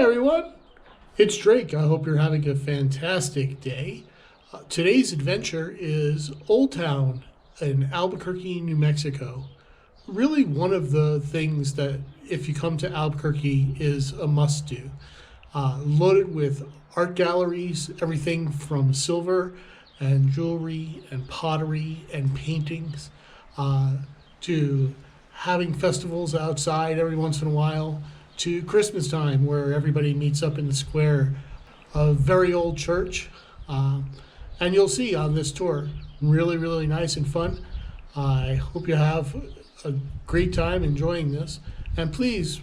everyone, it's Drake. I hope you're having a fantastic day. Today's adventure is Old Town in Albuquerque, New Mexico. Really one of the things that if you come to Albuquerque is a must do. Loaded with art galleries, everything from silver and jewelry and pottery and paintings to having festivals outside every once in a while, to Christmas time where everybody meets up in the square. A very old church, and you'll see on this tour, really nice and fun. I hope you have a great time enjoying this, and please,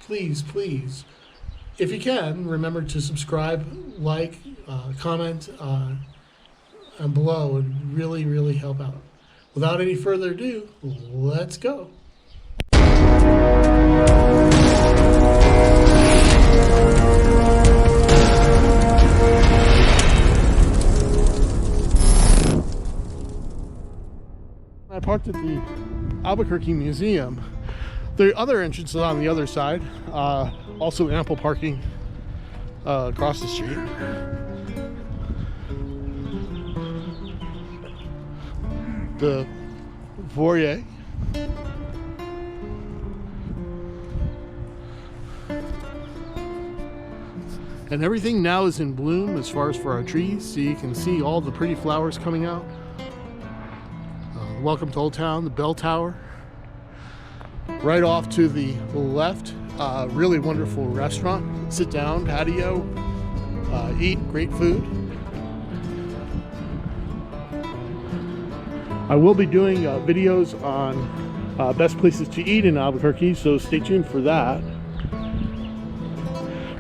if you can, remember to subscribe, like, comment, and below would really help out. Without any further ado, let's go. I parked at the Albuquerque Museum. The other entrance is on the other side. Also ample parking across the street. The foyer. And everything now is in bloom as far as for our trees, so you can see all the pretty flowers coming out. Welcome to Old Town, the bell tower. Right off to the left, really wonderful restaurant. Sit down, patio, eat great food. I will be doing videos on best places to eat in Albuquerque, so stay tuned for that.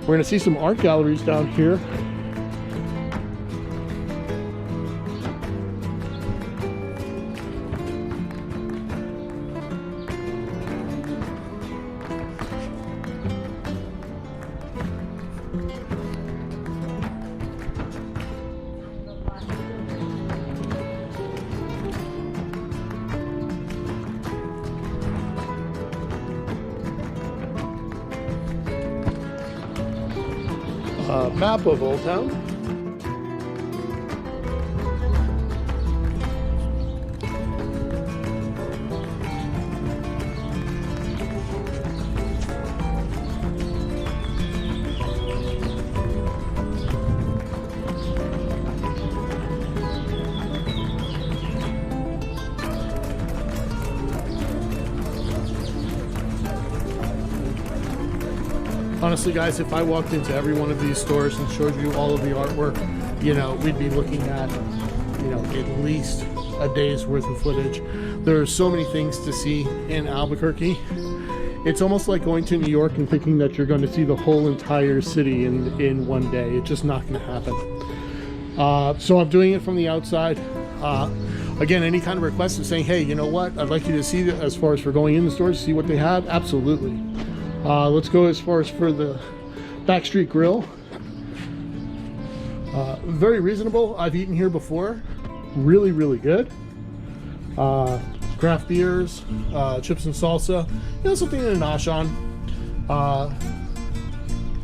We're going to see some art galleries down here. Map of Old Town. Honestly, guys, if I walked into every one of these stores and showed you all of the artwork, we'd be looking at, at least a day's worth of footage. There are so many things to see in Albuquerque. It's almost like going to New York and thinking that you're going to see the whole entire city in one day. It's just not going to happen. So I'm doing it from the outside. Again, any kind of request of saying, hey, you know what? I'd like you to see as far as for going in the stores, see what they had. Absolutely. Let's go as far as for the Backstreet Grill. Very reasonable. I've eaten here before. Really good. Craft beers, chips and salsa. Something to nosh on.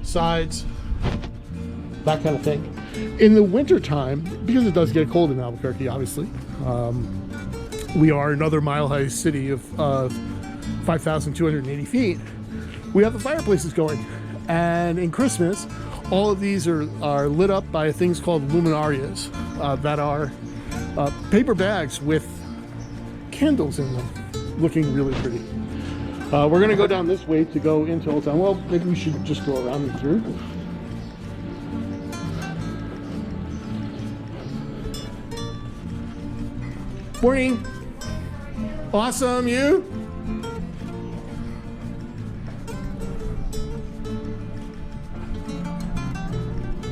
Sides, that kind of thing. In the winter time, because it does get cold in Albuquerque, obviously, we are another mile-high city of 5,280 feet. We have the fireplaces going, and in Christmas, all of these are lit up by things called luminarias that are paper bags with candles in them, looking really pretty. We're going to go down this way to go into Old Town. Well, maybe we should just go around and through. Morning. Awesome, you?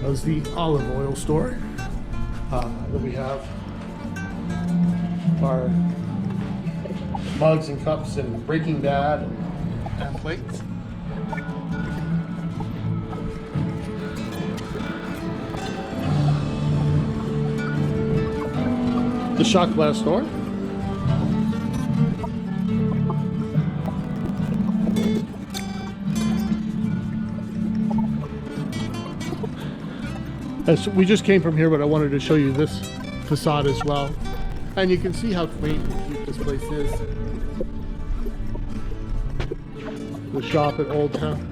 That was the olive oil store. Then we have our mugs and cups and Breaking Bad and plates. The shot glass store. We just came from here, but I wanted to show you this facade as well. And you can see how quaint and cute this place is. The shop at Old Town.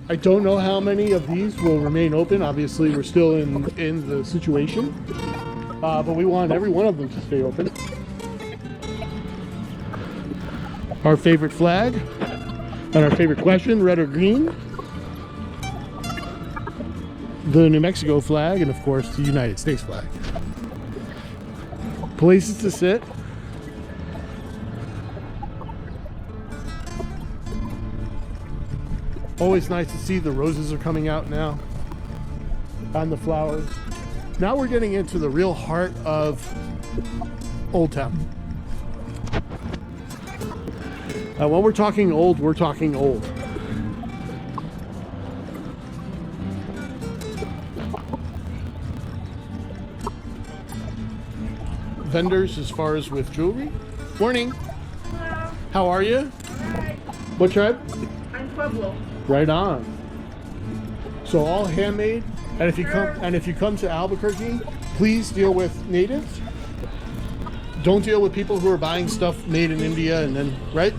I don't know how many of these will remain open. Obviously, we're still in the situation. But we want every one of them to stay open. Our favorite flag. And our favorite question, red or green. The New Mexico flag, and of course the United States flag. Places to sit. Always nice to see the roses are coming out now. And the flowers. Now we're getting into the real heart of Old Town. When we're talking old, we're talking old. Vendors as far as with jewelry. Morning. Hello. How are you? Hi. What tribe? I'm Pueblo. Right on. So all handmade. And if you come to Albuquerque, please deal with natives. Don't deal with people who are buying stuff made in India and then, right?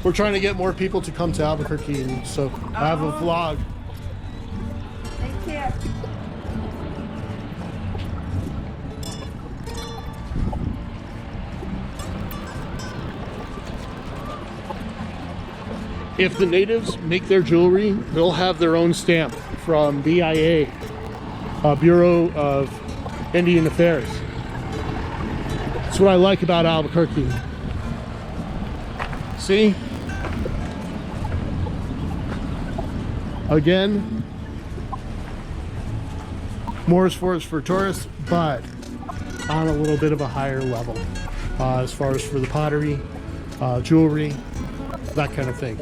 We're trying to get more people to come to Albuquerque, and so I have a vlog. Thank you. If the natives make their jewelry, they'll have their own stamp from BIA, Bureau of Indian Affairs. That's what I like about Albuquerque. See? Again, more as far as for tourists, but on a little bit of a higher level as far as for the pottery, jewelry, that kind of thing.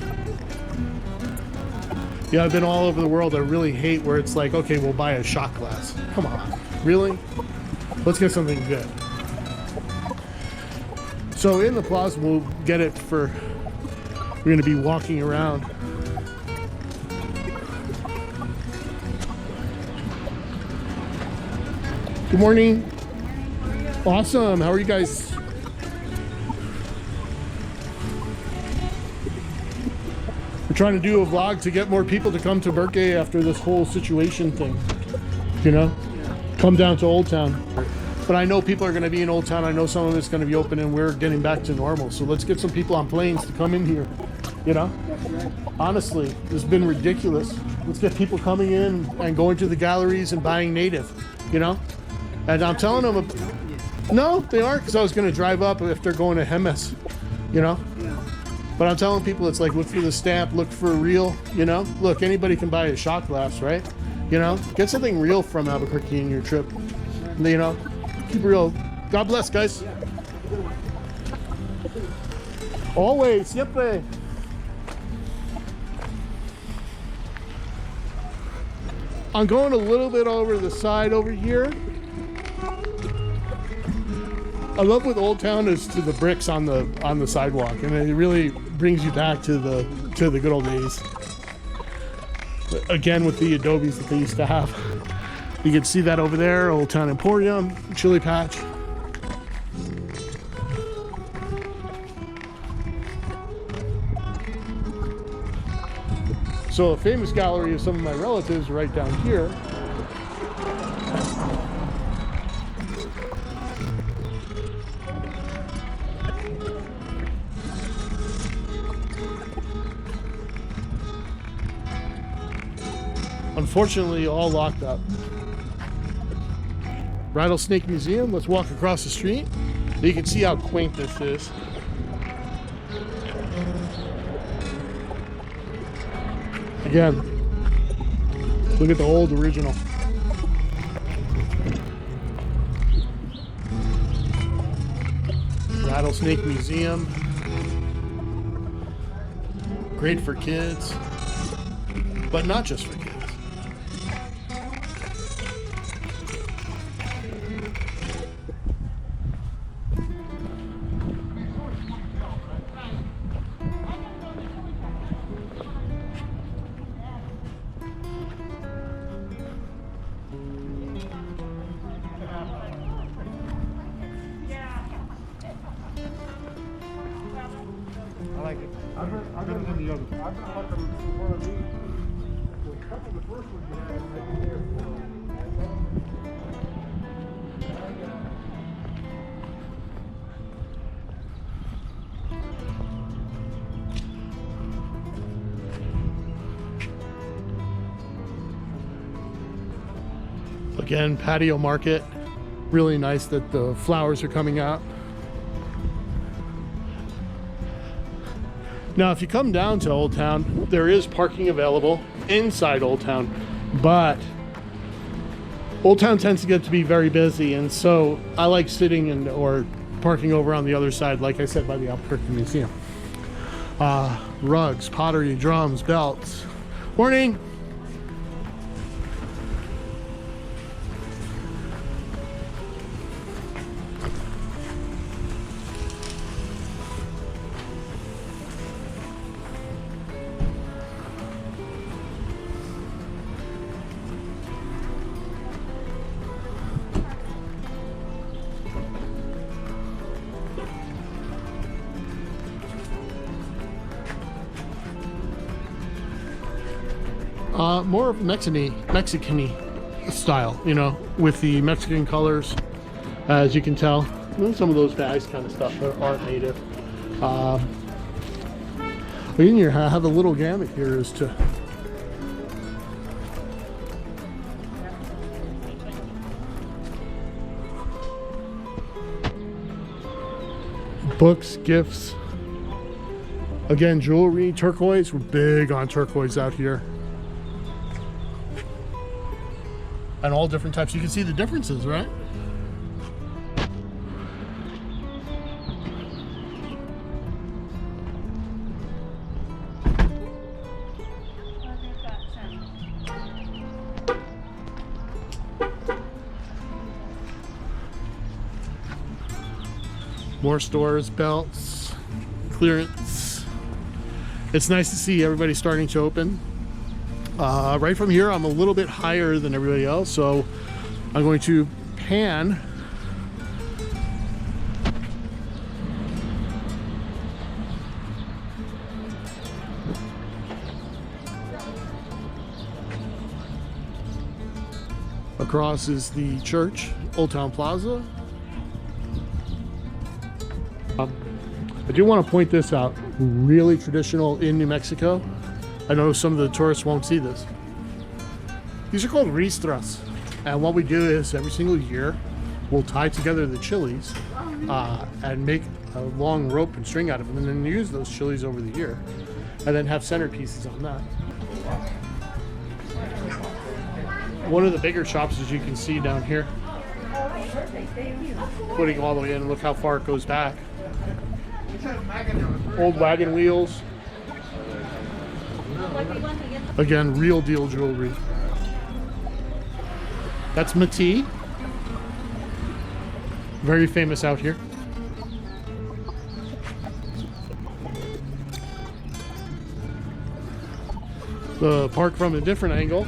Yeah, I've been all over the world. I really hate where it's like, okay, we'll buy a shot glass. Come on, really? Let's get something good. So in the plaza, we'll get it for, we're gonna be walking around. Good morning. Awesome, how are you guys? We're trying to do a vlog to get more people to come to Albuquerque after this whole situation thing, you know? Come down to Old Town. But I know people are going to be in Old Town. I know some of it's going to be open and we're getting back to normal. So let's get some people on planes to come in here, you know? Honestly, it's been ridiculous. Let's get people coming in and going to the galleries and buying native, you know? And I'm telling them, no, they aren't, because I was going to drive up if they're going to Jemez, you know? But I'm telling people, it's like, look for the stamp, look for real, you know? Look, anybody can buy a shot glass, right? You know? Get something real from Albuquerque in your trip, you know? Keep it real. God bless, guys. Always, siempre. I'm going a little bit over the side over here. I love what Old Town is to the bricks on the sidewalk, and it really brings you back to the good old days. Again, with the adobes that they used to have. You can see that over there, Old Town Emporium, Chili Patch. So a famous gallery of some of my relatives right down here. Unfortunately, all locked up. Rattlesnake Museum. Let's walk across the street. You can see how quaint this is. Again, look at the old original. Rattlesnake Museum. Great for kids, but not just for kids. I've been in the other. I've been looking for one of these. A couple of the first ones you had, maybe there. Again, patio market. Really nice that the flowers are coming out. Now, if you come down to Old Town, there is parking available inside Old Town, but Old Town tends to get to be very busy, and so I like sitting and or parking over on the other side, like I said, by the Albuquerque Museum. Rugs, pottery, drums, belts. Morning. More of Mexican-y style, you know, with the Mexican colors, as you can tell. Some of those bags kind of stuff aren't native. Then you have a little gamut here as to books, gifts. Again, jewelry, turquoise. We're big on turquoise out here. And all different types. You can see the differences, right? More stores, belts, clearance. It's nice to see everybody starting to open. Right from here, I'm a little bit higher than everybody else, so I'm going to pan across is the church, Old Town Plaza. I do want to point this out, really traditional in New Mexico. I know some of the tourists won't see this. These are called ristras. And what we do is every single year, we'll tie together the chilies and make a long rope and string out of them, and then use those chilies over the year. And then have centerpieces on that. One of the bigger shops, as you can see down here, putting all the way in, and look how far it goes back. Old wagon wheels. Again, real deal jewelry. That's Matee. Very famous out here. The park from a different angle.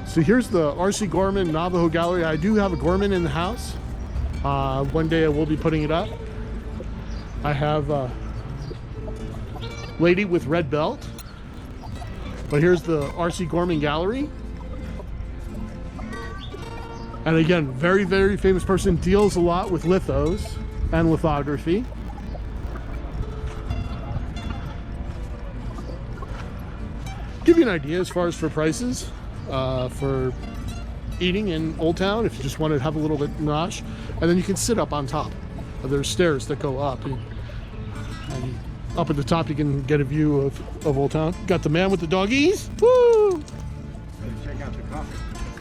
So here's the R.C. Gorman Navajo Gallery. I do have a Gorman in the house. One day I will be putting it up. I have a lady with red belt. But here's the R.C. Gorman Gallery. And again, very, very famous person, deals a lot with lithos and lithography. Give you an idea as far as for prices for eating in Old Town, if you just want to have a little bit nosh. And then you can sit up on top. There's stairs that go up. And up at the top you can get a view of Old Town. Got the man with the doggies. Woo!